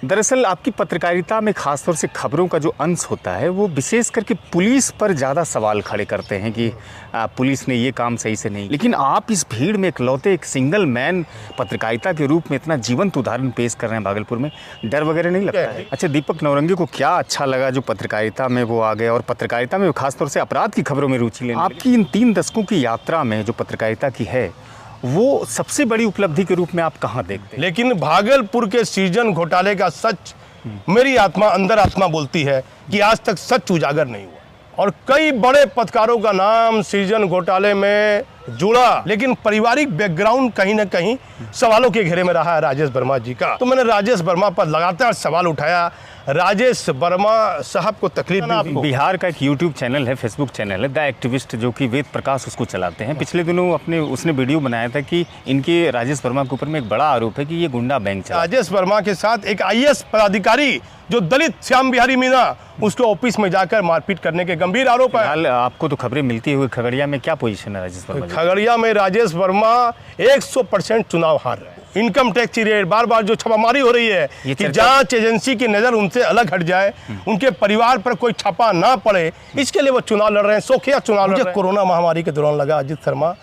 दरअसल आपकी पत्रकारिता में खासतौर से खबरों का जो अंश होता है वो विशेष करके पुलिस पर ज़्यादा सवाल खड़े करते हैं कि पुलिस ने ये काम सही से नहीं, लेकिन आप इस भीड़ में इकलौते एक सिंगल मैन पत्रकारिता के रूप में इतना जीवंत उदाहरण पेश कर रहे हैं भागलपुर में। डर वगैरह नहीं लगता है? अच्छा, दीपक नौरंगी को क्या अच्छा लगा जो पत्रकारिता में वो आ गए और पत्रकारिता में खासतौर से अपराध की खबरों में रुचि लेने? आपकी इन 3 दशकों की यात्रा में जो पत्रकारिता की है वो सबसे बड़ी उपलब्धि के रूप में आप कहाँ देखते हैं? लेकिन भागलपुर के सृजन घोटाले का सच मेरी आत्मा अंदर आत्मा बोलती है कि आज तक सच उजागर नहीं हुआ और कई बड़े पत्रकारों का नाम सृजन घोटाले में जुड़ा, लेकिन पारिवारिक बैकग्राउंड कहीं ना कहीं सवालों के घेरे में रहा है राजेश वर्मा जी का। तो मैंने राजेश वर्मा पर लगातार सवाल उठाया। राजेश वर्मा साहब को तकलीफ बिहार का एक यूट्यूब चैनल है, फेसबुक चैनल है द एक्टिविस्ट, जो कि वेद प्रकाश उसको चलाते हैं। पिछले दिनों उसने वीडियो बनाया था कि इनके राजेश वर्मा के ऊपर में एक बड़ा आरोप है कि ये गुंडा बैंक चला। राजेश वर्मा के साथ एक IAS पदाधिकारी जो दलित श्याम बिहारी मीणा, उसके ऑफिस में जाकर मारपीट करने के गंभीर आरोप है। आपको तो खबरें मिलती हुई खगड़िया में क्या पोजीशन है राजेश वर्मा? खगड़िया में राजेश वर्मा 100% चुनाव हार रहे हैं। इनकम टैक्स रेट बार बार जो छापामारी हो रही है कि जांच एजेंसी की नजर उनसे अलग हट जाए, उनके परिवार पर कोई छापा ना पड़े, इसके लिए वो चुनाव लड़ रहे हैं, सोखिया चुनाव लड़ रहे हैं। कोरोना महामारी के दौरान लगा अजीत शर्मा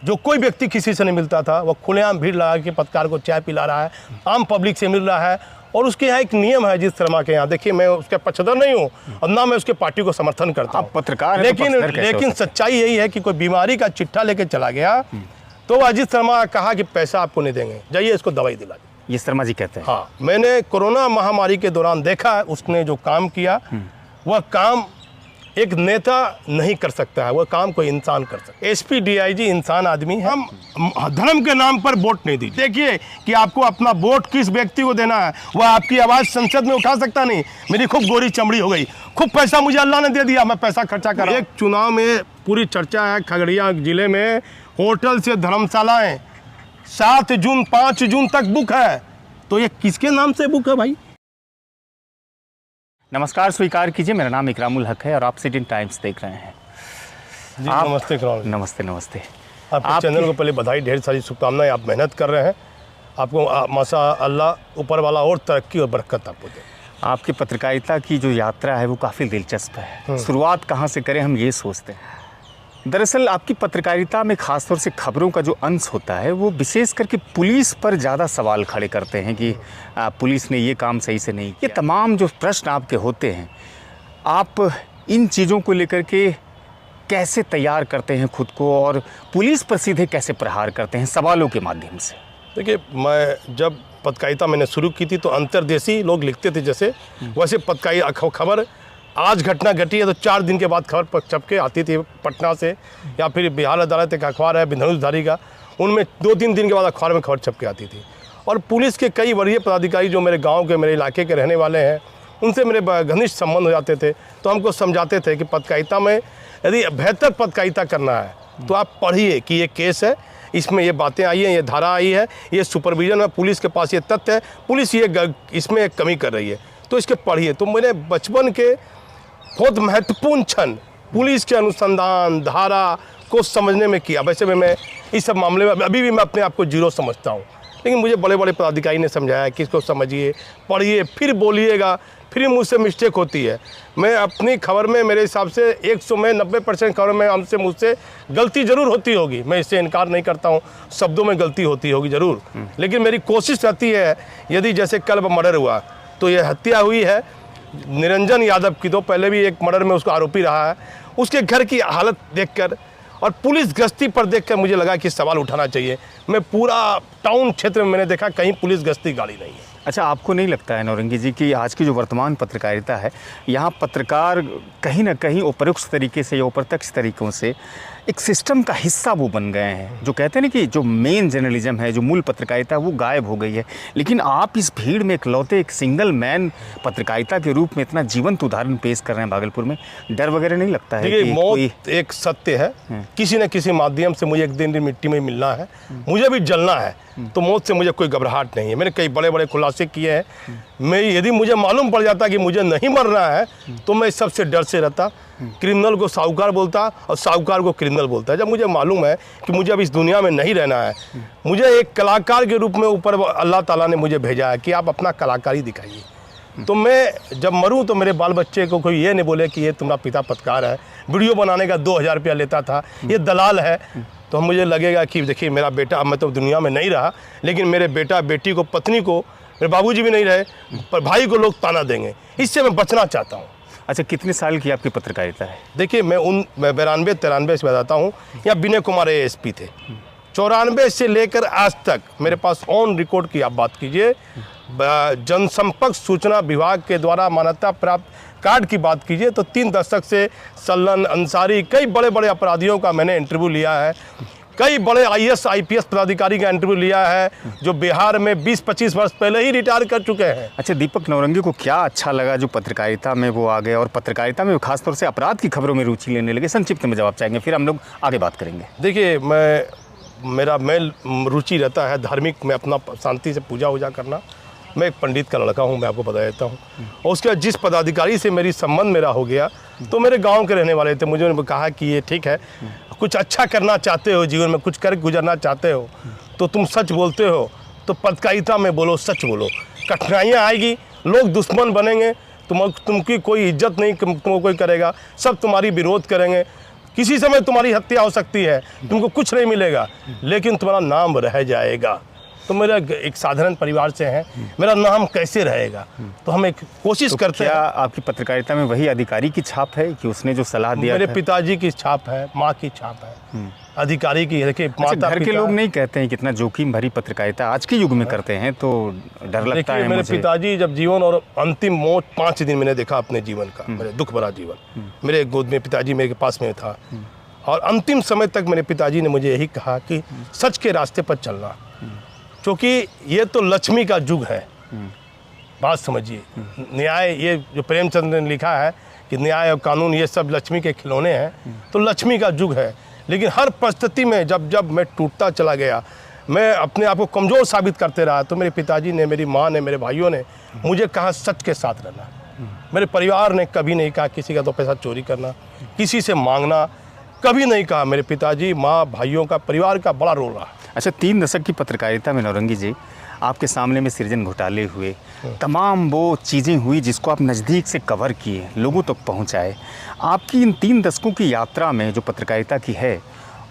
जो कोई व्यक्ति किसी से नहीं मिलता था, वो खुलेआम भीड़ लगा के पत्रकार को चाय पिला रहा है, आम पब्लिक से मिल रहा है। और उसके यहाँ एक नियम है अजीत शर्मा के यहाँ, देखिए मैं उसके पक्षधर नहीं हूँ और ना मैं उसके पार्टी को समर्थन करता हूँ, पत्रकार, लेकिन सच्चाई यही है कि कोई बीमारी का चिट्ठा लेके चला गया तो अजीत शर्मा कहा कि पैसा आपको नहीं देंगे, जाइए इसको दवाई दिला। ये शर्मा जी कहते हैं। हाँ, मैंने कोरोना महामारी के दौरान देखा उसने जो काम किया, वह काम एक नेता नहीं कर सकता है, वह काम कोई इंसान कर सकता है। SP DIG इंसान आदमी है। हम धर्म के नाम पर वोट नहीं दीजिए। देखिए कि आपको अपना वोट किस व्यक्ति को देना है, वह आपकी आवाज़ संसद में उठा सकता नहीं। मेरी खूब गोरी चमड़ी हो गई, खूब पैसा मुझे अल्लाह ने दे दिया, मैं पैसा खर्चा कर रहा हूं। एक चुनाव में पूरी चर्चा है खगड़िया जिले में होटल से धर्मशालाएं 7 जून 5 जून तक बुक है, तो ये किसके नाम से बुक है भाई? नमस्कार, स्वीकार कीजिए, मेरा नाम इकरामुल हक है और आप सिटी टाइम्स देख रहे हैं। जी नमस्ते इकरामुल। नमस्ते नमस्ते। आपके चैनल को पहले बधाई, ढेर सारी शुभकामनाएं। आप मेहनत कर रहे हैं, आपको माशाअल्लाह ऊपर वाला और तरक्की और बरकत आपको दे। आपकी पत्रकारिता की जो यात्रा है वो काफ़ी दिलचस्प है। शुरुआत कहाँ से करें हम ये सोचते हैं। दरअसल आपकी पत्रकारिता में खासतौर से खबरों का जो अंश होता है वो विशेष करके पुलिस पर ज़्यादा सवाल खड़े करते हैं कि पुलिस ने ये काम सही से नहीं किया। ये तमाम जो प्रश्न आपके होते हैं, आप इन चीज़ों को लेकर के कैसे तैयार करते हैं खुद को और पुलिस पर सीधे कैसे प्रहार करते हैं सवालों के माध्यम से? देखिए, मैं जब पत्रकारिता मैंने शुरू की थी तो अंतर्देशीय लोग लिखते थे, जैसे वैसे पत्रकारिता खबर आज घटना घटी है तो 4 दिन के बाद खबर छप के आती थी पटना से, या फिर बिहार अदालत एक अखबार है धनुषधारी का, उनमें 2-3 दिन के बाद अखबार में खबर छप के आती थी। और पुलिस के कई वरीय पदाधिकारी जो मेरे गांव के, मेरे इलाके के रहने वाले हैं, उनसे मेरे घनिष्ठ संबंध हो जाते थे, तो हमको समझाते थे कि पत्रकारिता में यदि बेहतर पत्रकारिता करना है तो आप पढ़िए कि ये केस है, इसमें ये बातें आई हैं, ये धारा आई है, ये सुपरविजन है, पुलिस के पास ये तथ्य है, पुलिस ये इसमें एक कमी कर रही है, तो इसके पढ़िए। तो मैंने बचपन के बहुत महत्वपूर्ण क्षण पुलिस के अनुसंधान धारा को समझने में किया। वैसे में मैं इस सब मामले में अभी भी मैं अपने आप को जीरो समझता हूँ, लेकिन मुझे बड़े बड़े पदाधिकारी ने समझाया कि इसको समझिए, पढ़िए, फिर बोलिएगा, फिर मुझसे मिस्टेक होती है। मैं अपनी खबर में मेरे हिसाब से 100 में 90% खबर में मुझसे गलती ज़रूर होती होगी, मैं इससे इनकार नहीं करता हूँ, शब्दों में गलती होती होगी ज़रूर, लेकिन मेरी कोशिश रहती है, यदि जैसे कल मर्डर हुआ तो ये हत्या हुई है निरंजन यादव की, तो पहले भी एक मर्डर में उसको आरोपी रहा है, उसके घर की हालत देखकर और पुलिस गश्ती पर देखकर मुझे लगा कि सवाल उठाना चाहिए। मैं पूरा टाउन क्षेत्र में मैंने देखा कहीं पुलिस गश्ती गाड़ी नहीं है। अच्छा, आपको नहीं लगता है नौरंगी जी कि आज की जो वर्तमान पत्रकारिता है, यहाँ पत्रकार कहीं ना कहीं उपरोक्त तरीके से या अप्रत्यक्ष तरीक़ों से एक सिस्टम का हिस्सा वो बन गए हैं, जो कहते हैं ना कि जो मेन जर्नलिज्म है, जो मूल पत्रकारिता वो गायब हो गई है, लेकिन आप इस भीड़ में इकलौते एक सिंगल मैन पत्रकारिता के रूप में इतना जीवंत उदाहरण पेश कर रहे हैं भागलपुर में। डर वगैरह नहीं लगता है? देखिए, मौत एक सत्य है, किसी न किसी माध्यम से मुझे एक दिन मिट्टी में मिलना है, मुझे भी जलना है, तो मौत से मुझे कोई घबराहट नहीं है। मैंने कई बड़े बड़े खुलासे किए हैं। मैं यदि मुझे मालूम पड़ जाता कि मुझे नहीं मरना है तो मैं सबसे डर से रहता। क्रिमिनल को साहूकार बोलता और साहूकार को क्रिमिनल बोलता है। जब मुझे मालूम है कि मुझे अब इस दुनिया में नहीं रहना है, मुझे एक कलाकार के रूप में ऊपर अल्लाह ताला ने मुझे भेजा है कि आप अपना कलाकारी दिखाइए। तो मैं जब मरूं तो मेरे बाल बच्चे को कोई ये नहीं बोले कि ये तुम्हारा पिता पत्रकार है, वीडियो बनाने का 2000 रुपया लेता था, ये दलाल है। तो मुझे लगेगा कि देखिए मेरा बेटा, अब मैं तो दुनिया में नहीं रहा, लेकिन मेरे बेटा बेटी को, पत्नी को, मेरे बाबूजी भी नहीं रहे, पर भाई को लोग ताना देंगे। इससे मैं बचना चाहता हूँ। अच्छा, कितने साल की आपकी पत्रकारिता है? देखिए मैं 92-93 से बताता हूँ। यहाँ विनय कुमार ASP थे। 94 से लेकर आज तक मेरे पास ऑन रिकॉर्ड की आप बात कीजिए, जनसंपर्क सूचना विभाग के द्वारा मान्यता प्राप्त कार्ड की बात कीजिए तो 3 दशक से सल्लन, अंसारी, कई बड़े बड़े अपराधियों का मैंने इंटरव्यू लिया है। कई बड़े IAS IPS पदाधिकारी का इंटरव्यू लिया है जो बिहार में 20-25 वर्ष पहले ही रिटायर कर चुके हैं। अच्छा, दीपक नौरंगी को क्या अच्छा लगा जो पत्रकारिता में वो आ गए और पत्रकारिता में खासतौर से अपराध की खबरों में रुचि लेने लगे? संक्षिप्त में जवाब चाहेंगे, फिर हम लोग आगे बात करेंगे। देखिए मेरा रुचि रहता है धार्मिक में, अपना शांति से पूजा वूजा करना। मैं एक पंडित का लड़का हूँ, मैं आपको बता देता हूँ। और उसके बाद जिस पदाधिकारी से मेरी संबंध मेरा हो गया तो मेरे गांव के रहने वाले थे। मुझे कहा कि ये ठीक है, कुछ अच्छा करना चाहते हो जीवन में, कुछ कर गुजरना चाहते हो तो तुम सच बोलते हो तो पत्रकारिता में बोलो, सच बोलो। कठिनाइयाँ आएगी, लोग दुश्मन बनेंगे, तुमकी कोई इज्जत नहीं तुमको कोई करेगा, सब तुम्हारी विरोध करेंगे। किसी समय तुम्हारी हत्या हो सकती है, तुमको कुछ नहीं मिलेगा, लेकिन तुम्हारा नाम रह जाएगा। तो मेरा एक साधारण परिवार से है, मेरा नाम कैसे रहेगा? तो हम एक कोशिश करते हैं। क्या आपकी पत्रकारिता में वही अधिकारी की छाप है कि उसने जो सलाह दिया? मेरे पिताजी की छाप है, माँ की छाप है, अधिकारी की। देखिए माता घर के लोग नहीं कहते हैं कितना जोखिम भरी पत्रकारिता आज के युग में करते हैं, तो डर लगता है मेरे मुझे। पिताजी जब जीवन और अंतिम मौत 5 दिन मैंने देखा अपने जीवन का, मेरे दुख भरा जीवन। मेरे गोद में पिताजी मेरे पास में था और अंतिम समय तक मेरे पिताजी ने मुझे यही कहा कि सच के रास्ते पर चलना, क्योंकि ये तो लक्ष्मी का युग है। बात समझिए, न्याय, ये जो प्रेमचंद ने लिखा है कि न्याय और कानून ये सब लक्ष्मी के खिलौने हैं, तो लक्ष्मी का युग है। लेकिन हर परिस्थिति में जब जब मैं टूटता चला गया, मैं अपने आप को कमज़ोर साबित करते रहा, तो मेरे पिताजी ने, मेरी माँ ने, मेरे भाइयों ने मुझे कहा सच के साथ रहना। मेरे परिवार ने कभी नहीं कहा किसी का 2 पैसा चोरी करना, किसी से मांगना, कभी नहीं कहा। मेरे पिताजी, माँ, भाइयों का, परिवार का बड़ा रोल रहा। अच्छा, 3 दशक की पत्रकारिता में नौरंगी जी, आपके सामने में सृजन घोटाले हुए, तमाम वो चीज़ें हुई जिसको आप नज़दीक से कवर किए, लोगों तक पहुंचाए। आपकी इन 3 दशकों की यात्रा में जो पत्रकारिता की है,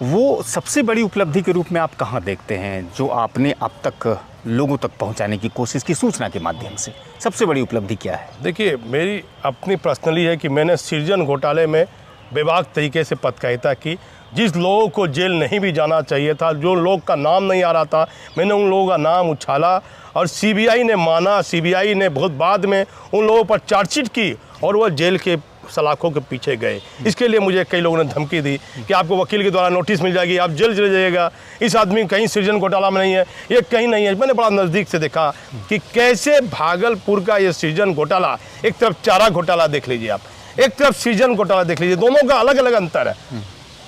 वो सबसे बड़ी उपलब्धि के रूप में आप कहाँ देखते हैं जो आपने अब तक लोगों तक पहुंचाने की कोशिश की सूचना के माध्यम से? सबसे बड़ी उपलब्धि क्या है? देखिए मेरी अपनी पर्सनली है कि मैंने सृजन घोटाले में बेबाक तरीके से पत्रकारिता की। जिस लोगों को जेल नहीं भी जाना चाहिए था, जो लोग का नाम नहीं आ रहा था, मैंने उन लोगों का नाम उछाला और CBI ने माना। CBI ने बहुत बाद में उन लोगों पर चार्जशीट की और वह जेल के सलाखों के पीछे गए। इसके लिए मुझे कई लोगों ने धमकी दी कि आपको वकील के द्वारा नोटिस मिल जाएगी, आप जेल चले जाइएगा, इस आदमी कहीं सृजन घोटाला में नहीं है, ये कहीं नहीं है। मैंने बड़ा नज़दीक से देखा कि कैसे भागलपुर का ये सृजन घोटाला, एक तरफ चारा घोटाला देख लीजिए आप, एक तरफ सृजन घोटाला देख लीजिए, दोनों का अलग अलग अंतर है।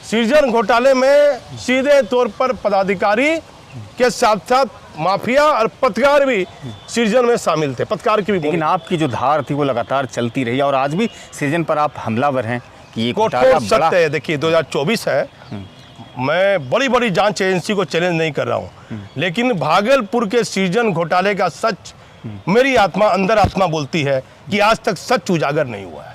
सृजन घोटाले में सीधे तौर पर पदाधिकारी के साथ साथ माफिया और पत्रकार भी सृजन में शामिल थे, पत्रकार की भी। लेकिन आपकी जो धार थी वो लगातार चलती रही और आज भी सृजन पर आप हमलावर हैं कि ये घोटाला कठोर सत्य है। देखिए 2024 है, मैं बड़ी बड़ी जांच एजेंसी को चैलेंज नहीं कर रहा हूँ, लेकिन भागलपुर के सृजन घोटाले का सच मेरी आत्मा, अंदर आत्मा बोलती है कि आज तक सच उजागर नहीं हुआ है।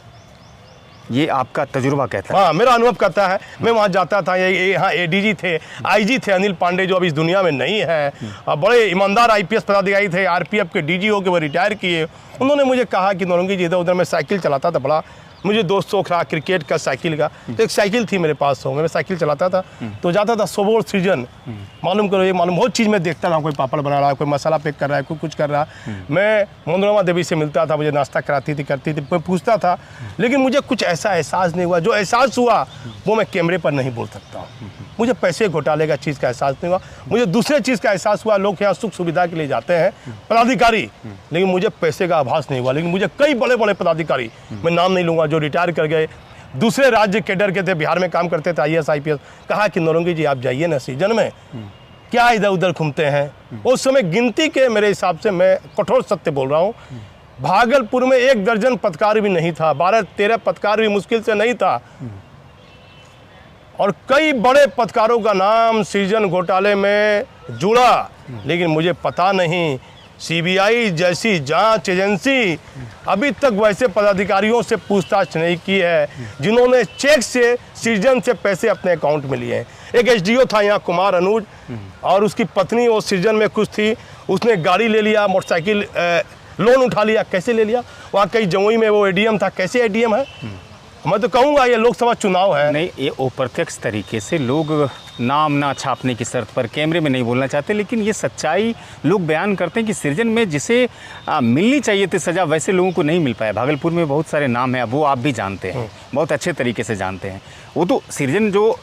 ये आपका तजुर्बा कहता है? हाँ, मेरा अनुभव कहता है। मैं वहाँ जाता था, यहाँ ADG थे, IG थे अनिल पांडे, जो अब इस दुनिया में नहीं है, और बड़े ईमानदार IPS पदाधिकारी थे, RPF के DG हो के वो रिटायर किए। उन्होंने मुझे कहा कि नौरंगी जी, इधर उधर मैं साइकिल चलाता था, बड़ा मुझे दोस्त शौक रहा क्रिकेट का, साइकिल का। तो एक साइकिल थी मेरे पास, मैं साइकिल चलाता था, तो जाता था सोबोर सृजन, मालूम करो ये मालूम, बहुत चीज़ मैं देखता था, कोई पापड़ बना रहा है, कोई मसाला पैक कर रहा है, कोई कुछ कर रहा है। मैं मनोरमा देवी से मिलता था, मुझे नाश्ता कराती थी, करती थी, मैं पूछता था, लेकिन मुझे कुछ ऐसा एहसास नहीं हुआ। जो एहसास हुआ वो मैं कैमरे पर नहीं बोल सकता हूँ। मुझे पैसे घोटाले का चीज़ का एहसास नहीं हुआ, मुझे दूसरे चीज़ का एहसास हुआ। लोग यहाँ सुख सुविधा के लिए जाते हैं पदाधिकारी, लेकिन मुझे पैसे का आभास नहीं हुआ। लेकिन मुझे कई बड़े बड़े पदाधिकारी, मैं नाम नहीं लूँगा, जो रिटायर कर गए, दूसरे राज्य कैडर के थे, बिहार में काम करते थे, IAS IPS, कहा कि नौरंगी जी आप जाइए ना सृजन में, क्या इधर उधर घूमते हैं। उस समय गिनती के मेरे हिसाब से, मैं कठोर सत्य बोल रहा हूँ, भागलपुर में 1 दर्जन पत्रकार भी नहीं था, 12-13 पत्रकार भी मुश्किल से नहीं था। और कई बड़े पत्रकारों का नाम सृजन घोटाले में जुड़ा, लेकिन मुझे पता नहीं सीबीआई जैसी जांच एजेंसी अभी तक वैसे पदाधिकारियों से पूछताछ नहीं की है जिन्होंने चेक से सृजन से पैसे अपने अकाउंट में लिए हैं। एक एसडीओ था यहाँ कुमार अनुज, और उसकी पत्नी वो सृजन में कुछ थी, उसने गाड़ी ले लिया, मोटरसाइकिल लोन उठा लिया। कैसे ले लिया? वहाँ कई जमुई में वो एडीएम था, कैसे एडीएम है? मैं तो कहूँगा ये लोकसभा चुनाव है। नहीं, ये अप्रत्यक्ष तरीके से लोग नाम ना छापने की शर्त पर, कैमरे में नहीं बोलना चाहते, लेकिन ये सच्चाई लोग बयान करते हैं कि सृजन में जिसे मिलनी चाहिए थी सज़ा, वैसे लोगों को नहीं मिल पाया। भागलपुर में बहुत सारे नाम हैं, वो आप भी जानते हैं, बहुत अच्छे तरीके से जानते हैं। वो तो सृजन जो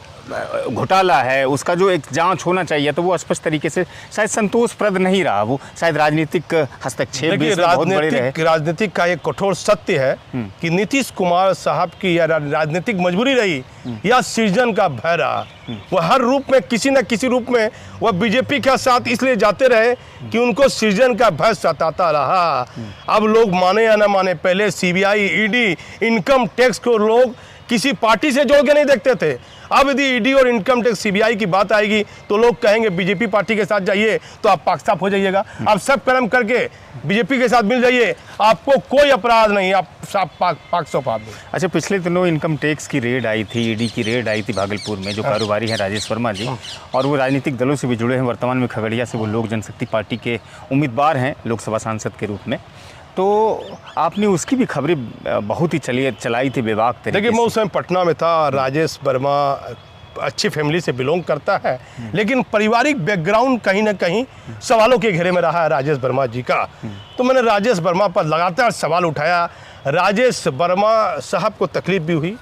घोटाला है उसका जो एक जांच होना चाहिए, तो वो स्पष्ट तरीके से शायद संतोषप्रद नहीं रहा। वो शायद राजनीतिक हस्तक्षेप भी इसमें बहुत बड़े रहे। राजनीतिक का एक कठोर सत्य है कि नीतीश कुमार साहब की या राजनीतिक मजबूरी रही या सृजन का भय रहा। वह हर रूप में, किसी न किसी रूप में वह बीजेपी के साथ इसलिए जाते रहे कि उनको सृजन का भय सताता रहा। अब लोग माने या न माने, पहले सीबीआई, ईडी, इनकम टैक्स को लोग किसी पार्टी से जोड़ के नहीं देखते थे। अब यदि ईडी और इनकम टैक्स सीबीआई की बात आएगी तो लोग कहेंगे बीजेपी पार्टी के साथ जाइए तो आप पाक साफ हो जाइएगा। आप सब कर्म करके बीजेपी के साथ मिल जाइए, आपको कोई अपराध नहीं, आप साफ पाक साफ आदमी। अच्छा, पिछले दिनों इनकम टैक्स की रेड आई थी, ईडी की रेड आई थी भागलपुर में, जो कारोबारी हैं राजेश वर्मा जी, और वो राजनीतिक दलों से भी जुड़े हैं। वर्तमान में खगड़िया से वो लोक जनशक्ति पार्टी के उम्मीदवार हैं लोकसभा सांसद के रूप में। तो आपने उसकी भी खबरें बहुत ही चलाई थी बेबाक तरीके से। देखिए, मैं उस समय पटना में था। राजेश वर्मा अच्छी फैमिली से बिलोंग करता है, लेकिन पारिवारिक बैकग्राउंड कहीं ना कहीं सवालों के घेरे में रहा है राजेश वर्मा जी का। तो मैंने राजेश वर्मा पर लगातार सवाल उठाया। राजेश वर्मा साहब को तकलीफ भी हुई,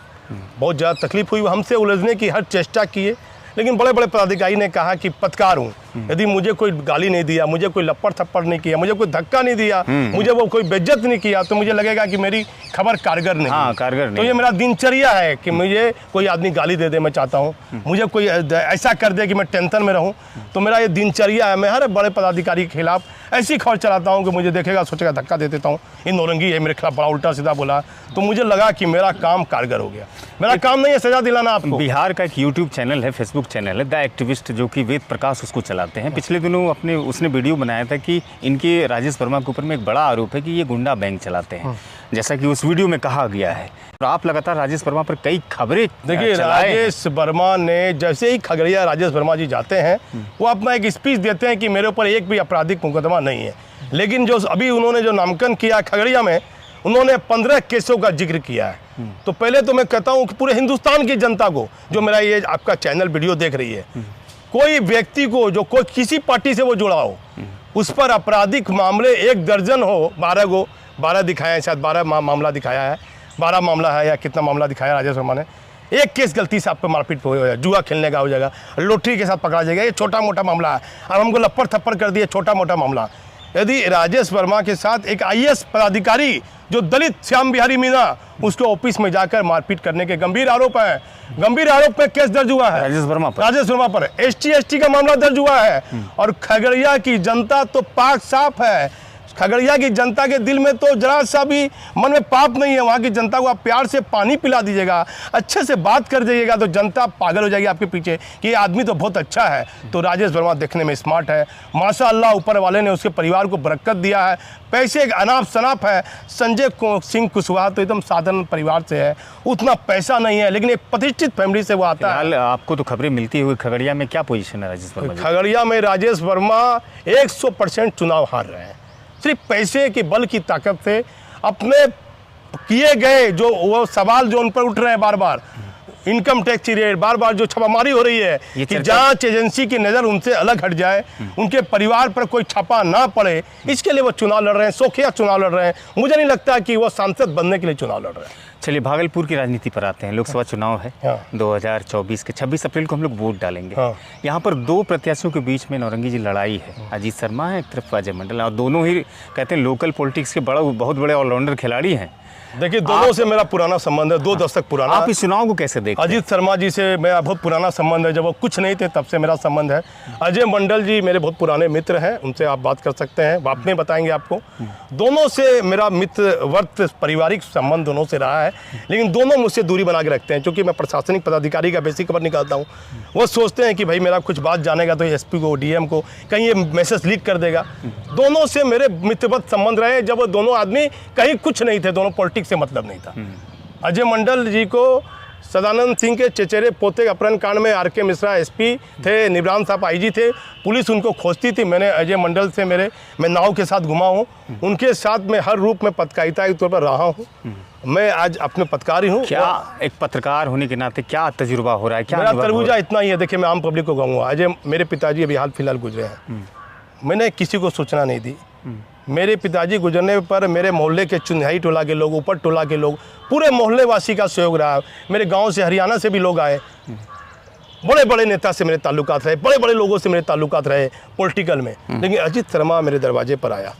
बहुत ज़्यादा तकलीफ हुई। हमसे उलझने की हर चेष्टा किए, लेकिन बड़े बड़े पदाधिकारी ने कहा कि पत्रकार हूँ, यदि मुझे कोई गाली नहीं दिया, मुझे कोई लपड़ थप्पड़ नहीं किया, मुझे कोई धक्का नहीं दिया, मुझे वो कोई बेइज्जत नहीं किया, तो मुझे लगेगा कि मेरी खबर कारगर नहीं। हाँ, कारगर नहीं। तो ये मेरा दिनचर्या है कि मुझे कोई आदमी गाली दे दे, मैं चाहता हूँ, मुझे कोई ऐसा कर दे कि मैं टेंशन में रहूँ, तो मेरा ये दिनचर्या है। मैं हर बड़े पदाधिकारी के खिलाफ ऐसी खबर चलाता हूँ कि मुझे देखेगा सोचेगा धक्का दे देता हूँ, इन नौरंगी है मेरे खिलाफ, बड़ा उल्टा सीधा बोला, तो मुझे लगा कि मेरा काम कारगर हो गया। मेरा काम नहीं है सजा दिलाना आपको। बिहार का एक यूट्यूब चैनल है, फेसबुक चैनल है, द एक्टिविस्ट, जो कि वेद प्रकाश उसको चलाते हैं। पिछले दिनों उसने वीडियो बनाया था कि इनके राजेश वर्मा के ऊपर में एक बड़ा आरोप है कि ये गुंडा बैंक चलाते हैं, जैसा कि उस वीडियो में कहा गया है। और आप लगातार राजेश वर्मा पर कई खबरें, देखिए, राजेश वर्मा ने जैसे ही खगड़िया राजेश वर्मा जी जाते हैं, वो अपना एक स्पीच देते हैं कि मेरे ऊपर एक भी आपराधिक मुकदमा नहीं है। लेकिन जो अभी उन्होंने जो नामांकन किया खगड़िया में, उन्होंने 15 केसों का जिक्र किया है। तो पहले तो मैं कहता हूँ कि पूरे हिंदुस्तान की जनता को, जो मेरा ये आपका चैनल वीडियो देख रही है, कोई व्यक्ति को जो कोई किसी पार्टी से वो जुड़ा हो, उस पर आपराधिक मामले 1 दर्जन हो, 12 दिखाया है, शायद 12 मामला दिखाया है, 12 मामला है या कितना मामला दिखाया राजेश वर्मा ने। एक केस गलती से आप पे मारपीट हो जाएगा, जुआ खेलने का हो जाएगा, लॉटरी के साथ पकड़ा जाएगा, ये छोटा मोटा मामला है। अब हमको लप्पड़ थप्पड़ कर दिए, छोटा मोटा मामला। यदि राजेश वर्मा के साथ एक आईएएस पदाधिकारी जो दलित श्याम बिहारी मीणा, उसके ऑफिस में जाकर मारपीट करने के गंभीर आरोप है, गंभीर आरोप पे केस दर्ज हुआ है राजेश वर्मा पर। ST का मामला दर्ज हुआ है। और खगड़िया की जनता तो पाक साफ है। खगड़िया की जनता के दिल में तो जरा सा भी मन में पाप नहीं है। वहाँ की जनता को आप प्यार से पानी पिला दीजिएगा, अच्छे से बात कर दीजिएगा, तो जनता पागल हो जाएगी आपके पीछे कि ये आदमी तो बहुत अच्छा है। तो राजेश वर्मा देखने में स्मार्ट है, माशाअल्लाह, ऊपर वाले ने उसके परिवार को बरकत दिया है। पैसे एक अनाप शनाप है। संजय सिंह कुशवाहा तो एकदम साधारण परिवार से है, उतना पैसा नहीं है, लेकिन एक प्रतिष्ठित फैमिली से वो आता है। आपको तो खबरें मिलती हुई, खगड़िया में क्या पोजीशन है राजेश वर्मा? खगड़िया में राजेश वर्मा 100% चुनाव हार रहे हैं, सिर्फ पैसे के बल की ताकत से। अपने किए गए जो वो सवाल जो उन पर उठ रहे हैं बार बार, इनकम टैक्स की रेट, बार बार जो छापामारी हो रही है कि जांच एजेंसी की नज़र उनसे अलग हट जाए, उनके परिवार पर कोई छापा ना पड़े, इसके लिए वो चुनाव लड़ रहे हैं, शौकिया चुनाव लड़ रहे हैं। मुझे नहीं लगता कि वो सांसद बनने के लिए चुनाव लड़ रहे हैं। चलिए भागलपुर की राजनीति पर आते हैं। लोकसभा चुनाव है हाँ। 2024 के 26 अप्रैल को हम लोग वोट डालेंगे। हाँ। यहाँ पर दो प्रत्याशियों के बीच में नौरंगी जी लड़ाई है। अजीत शर्मा है एक तरफ, अजय मंडल, और दोनों ही कहते हैं लोकल पॉलिटिक्स के बहुत बड़े ऑलराउंडर खिलाड़ी हैं। देखिए, दोनों से मेरा पुराना संबंध है, 2 दशक पुराना। आप इस चुनाव को कैसे देखते हैं? अजीत शर्मा जी से मेरा बहुत पुराना संबंध है, जब वो कुछ नहीं थे तब से मेरा संबंध है। अजय मंडल जी मेरे बहुत पुराने मित्र हैं, उनसे आप बात कर सकते हैं, बात में बताएंगे आपको। दोनों से मेरा मित्रवर्त पारिवारिक संबंध दोनों से रहा है, लेकिन दोनों मुझसे दूरी बना के रखते हैं, क्योंकि मैं प्रशासनिक पदाधिकारी का बेसिक खबर निकालता हूँ। वो सोचते हैं कि भाई मेरा कुछ बात जानेगा तो एसपी को, डीएम को कहीं ये मैसेज लीक कर देगा। दोनों से मेरे मित्रवत संबंध रहे, जब वो दोनों आदमी कहीं कुछ नहीं थे, दोनों पॉलिटिक्स से मतलब नहीं था। अजय मंडल जी को सदानंद सिंह के चचेरे पोते अपहरण कांड में आर के मिश्रा एसपी थे, निब्रान साहब आईजी थे, पुलिस उनको खोजती थी। मैंने अजय मंडल से मैं नाव के साथ घुमा हूँ, उनके साथ मैं हर रूप में पत्रकारिता के तौर पर रहा हूँ। मैं आज अपने पत्रकार ही हूँ। क्या एक पत्रकार होने के नाते क्या तजुर्बा हो रहा है? क्या मेरा अनुभव हो रहा तजुर्बा इतना ही है, देखिए मैं आम पब्लिक को कहूँगा, अजय मेरे पिताजी अभी हाल फिलहाल गुजरे हैं, मैंने किसी को सूचना नहीं दी। मेरे पिताजी गुजरने पर मेरे मोहल्ले के चुन्हाई टोला के लोग, ऊपर टोला के लोग, पूरे मोहल्ले वासी का सहयोग रहा। मेरे गांव से, हरियाणा से भी लोग आए, बड़े बड़े नेता से मेरे ताल्लुकात रहे, बड़े बड़े लोगों से मेरे ताल्लुकात रहे पॉलिटिकल में। लेकिन अजीत शर्मा मेरे दरवाजे पर आया,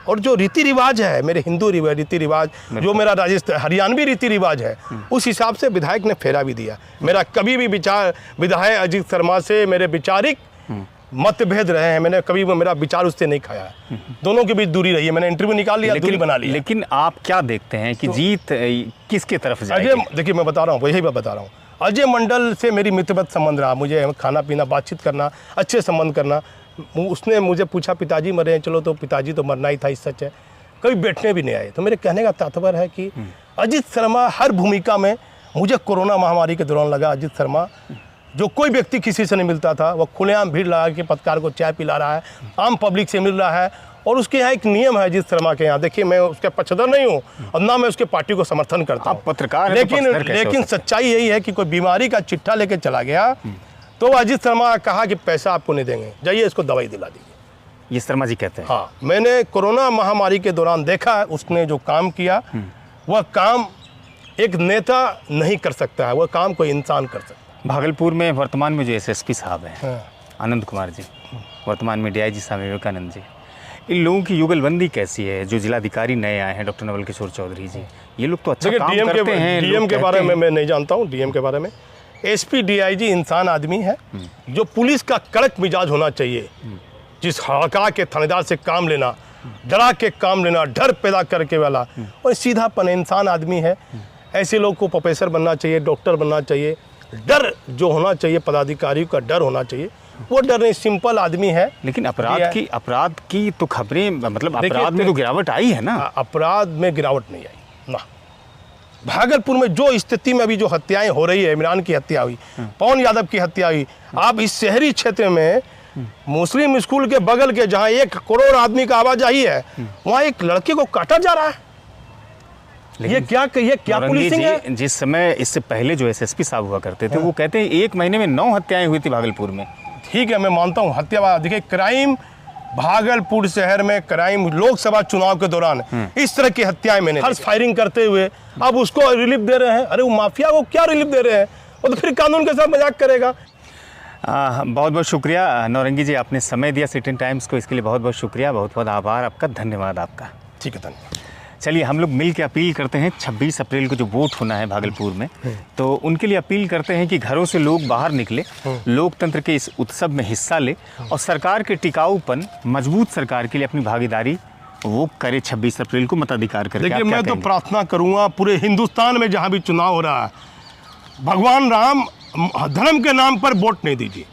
और जो रीति रिवाज है, मेरे हिंदू रीति रिवाज, जो मेरा राजस्थान हरियाणवी रीति रिवाज है, उस हिसाब से विधायक ने फेरा भी दिया। मेरा कभी भी विचार विधायक अजीत शर्मा से मेरे विचारिक मतभेद रहे हैं, मैंने कभी मेरा विचार उससे नहीं खाया है। दोनों के बीच दूरी रही है, मैंने इंटरव्यू निकाल लिया, दूरी बना लिया। लेकिन आप क्या देखते हैं कि जीत किसके तरफ जाएगी? अजय, देखिए मैं बता रहा हूँ, यही मैं बता रहा हूँ, अजय मंडल से मेरी मित्रवत संबंध रहा, मुझे खाना पीना, बातचीत करना, अच्छे संबंध करना। उसने मुझे पूछा पिताजी मरे हैं, चलो तो पिताजी तो मरना ही था, इस सच है, कभी बैठने भी नहीं आए। तो मेरे कहने का तात्पर्य है कि अजीत शर्मा हर भूमिका में, मुझे कोरोना महामारी के दौरान लगा अजीत शर्मा, जो कोई व्यक्ति किसी से नहीं मिलता था, वो खुलेआम भीड़ लगा के पत्रकार को चाय पिला रहा है, आम पब्लिक से मिल रहा है। और उसके यहाँ एक नियम है अजीत शर्मा के यहाँ, देखिए मैं उसके पक्षधर नहीं हूँ और ना मैं उसके पार्टी को समर्थन करता हूँ, पत्रकार, लेकिन सच्चाई यही है कि कोई बीमारी का चिट्ठा लेके चला गया तो अजीत शर्मा कहा कि पैसा आपको नहीं देंगे, जाइए इसको दवाई दिला दीजिए। ये शर्मा जी कहते हैं। हाँ, मैंने कोरोना महामारी के दौरान देखा है उसने जो काम किया, वह काम एक नेता नहीं कर सकता है, वह काम कोई इंसान कर सकता है। भागलपुर में वर्तमान में जो एसएसपी साहब हैं, हाँ। आनंद कुमार जी, वर्तमान में डीआईजी साहब विवेकानंद जी, इन लोगों की युगलबंदी कैसी है? जो जिलाधिकारी नए आए हैं डॉक्टर नवल किशोर चौधरी जी, ये लोग तो अच्छा काम करते हैं। डीएम के बारे में मैं नहीं जानता हूँ, डीएम के बारे में। एसपी डीआईजी इंसान आदमी है, जो पुलिस का कड़क मिजाज होना चाहिए, जिस हड़का के थानेदार से काम लेना, डरा के काम लेना, डर पैदा करके वाला, और सीधापन इंसान आदमी है। ऐसे लोग को प्रोफेसर बनना चाहिए, डॉक्टर बनना चाहिए। डर जो होना चाहिए, पदाधिकारी का डर होना चाहिए, वो डर नहीं, सिंपल आदमी है। लेकिन अपराध की तो खबरें, मतलब अपराध में तो गिरावट आई है ना? अपराध में गिरावट नहीं आई ना। भागलपुर में जो स्थिति में अभी जो हत्याएं हो रही है, इमरान की हत्या हुई, पवन यादव की हत्या हुई, आप इस शहरी क्षेत्र में मुस्लिम स्कूल के बगल के जहां 1 करोड़ आदमी का आवाजाही है, वहां एक लड़के को काटा जा रहा है। ये क्या पुलिसिंग है? जिस समय इससे पहले जो एसएसपी साहब हुआ करते थे, वो कहते हैं 1 महीने में 9 हत्याएं हुई थी भागलपुर में। ठीक है, मैं मानता हूँ हत्या। देखिए, क्राइम भागलपुर शहर में क्राइम लोकसभा चुनाव के दौरान इस तरह की हत्याएं मैंने हर फायरिंग करते हुए, अब उसको रिलीफ दे रहे हैं। अरे वो माफिया को क्या रिलीफ दे रहे हैं? वो तो फिर कानून के साथ मजाक करेगा। बहुत बहुत शुक्रिया नौरंगी जी, आपने समय दिया सिटीजन टाइम्स को, इसके लिए बहुत बहुत शुक्रिया, बहुत बहुत आभार आपका, धन्यवाद आपका। ठीक है, धन्यवाद। चलिए हम लोग मिल के अपील करते हैं, 26 अप्रैल को जो वोट होना है भागलपुर में, तो उनके लिए अपील करते हैं कि घरों से लोग बाहर निकले, लोकतंत्र के इस उत्सव में हिस्सा ले, और सरकार के टिकाऊपन, मजबूत सरकार के लिए अपनी भागीदारी वो करे 26 अप्रैल को मताधिकार करें। देखिए, मैं तो प्रार्थना करूँगा पूरे हिंदुस्तान में जहाँ भी चुनाव हो रहा है, भगवान राम धर्म के नाम पर वोट नहीं दीजिए।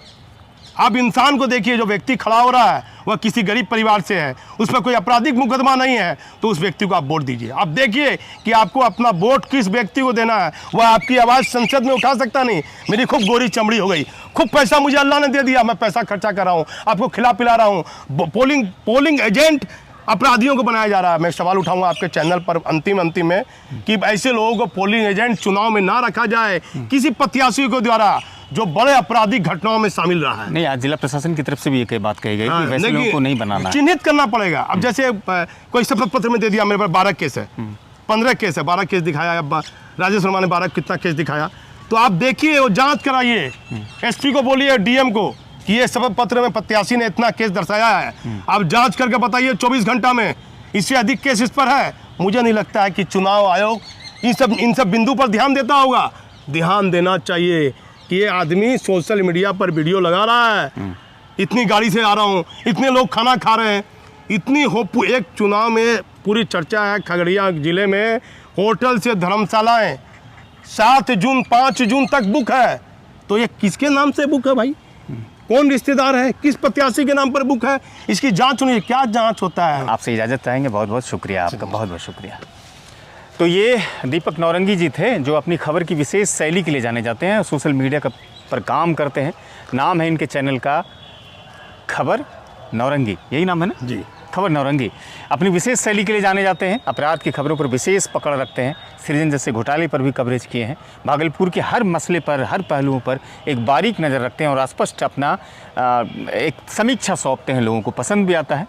आप इंसान को देखिए, जो व्यक्ति खड़ा हो रहा है वह किसी गरीब परिवार से है, उस पर कोई आपराधिक मुकदमा नहीं है, तो उस व्यक्ति को आप वोट दीजिए। आप देखिए कि आपको अपना वोट किस व्यक्ति को देना है, वह आपकी आवाज़ संसद में उठा सकता नहीं। मेरी खूब गोरी चमड़ी हो गई, खूब पैसा मुझे अल्लाह ने दे दिया, मैं पैसा खर्चा कर रहा हूँ, आपको खिला पिला रहा हूँ। पोलिंग एजेंट अपराधियों को बनाया जा रहा है। मैं सवाल उठाऊंगा आपके चैनल पर अंतिम में कि ऐसे लोगों को पोलिंग एजेंट चुनाव में ना रखा जाए किसी प्रत्याशी को द्वारा जो बड़े आपराधिक घटनाओं में शामिल रहा है। नहीं, आज जिला प्रशासन की तरफ से भी एक बात कही गई कि वैसे लोगों को नहीं बनाना, चिन्हित करना पड़ेगा। अब जैसे कोई शपथ पत्र में दे दिया, मेरे पर 12 केस है, 15 केस है, 12 केस दिखाया, अब राजेश वर्मा ने 12 कितना केस दिखाया। तो आप देखिए, वो जांच कराइए, एसपी को बोलिए, डीएम को, कि ये सबब पत्र में प्रत्याशी ने इतना केस दर्शाया है, आप जांच करके बताइए 24 घंटा में, इससे अधिक केस इस पर है। मुझे नहीं लगता है कि चुनाव आयोग इन सब बिंदु पर ध्यान देता होगा। ध्यान देना चाहिए कि ये आदमी सोशल मीडिया पर वीडियो लगा रहा है, इतनी गाड़ी से आ रहा हूँ, इतने लोग खाना खा रहे हैं, इतनी एक चुनाव में पूरी चर्चा है खगड़िया जिले में, होटल से धर्मशालाएं 7 जून 5 जून तक बुक है। तो ये किसके नाम से बुक है भाई? कौन रिश्तेदार है, किस प्रत्याशी के नाम पर बुक है? इसकी जांच होनी है। क्या जांच होता है? आपसे इजाज़त चाहेंगे। बहुत बहुत शुक्रिया आपका, बहुत बहुत शुक्रिया। तो ये दीपक नौरंगी जी थे, जो अपनी खबर की विशेष शैली के लिए जाने जाते हैं, सोशल मीडिया पर काम करते हैं। नाम है इनके चैनल का खबर नौरंगी, यही नाम है ना जी, खबर नौरंगी। अपनी विशेष शैली के लिए जाने जाते हैं, अपराध की खबरों पर विशेष पकड़ रखते हैं, सृजन जैसे घोटाले पर भी कवरेज किए हैं, भागलपुर के हर मसले पर, हर पहलुओं पर एक बारीक नज़र रखते हैं और स्पष्ट अपना एक समीक्षा सौंपते हैं। लोगों को पसंद भी आता है।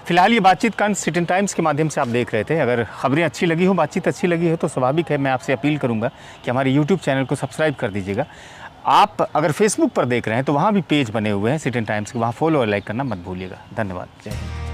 फिलहाल ये बातचीत का सिटीजन टाइम्स के माध्यम से आप देख रहे थे। अगर खबरें अच्छी लगी हो, बातचीत अच्छी लगी हो, तो स्वाभाविक है मैं आपसे अपील करूंगा कि हमारे यूट्यूब चैनल को सब्सक्राइब कर दीजिएगा। आप अगर फेसबुक पर देख रहे हैं तो वहाँ भी पेज बने हुए हैं सिटीजन टाइम्स के, वहाँ फॉलो और लाइक करना मत भूलिएगा। धन्यवाद। जय हिंद।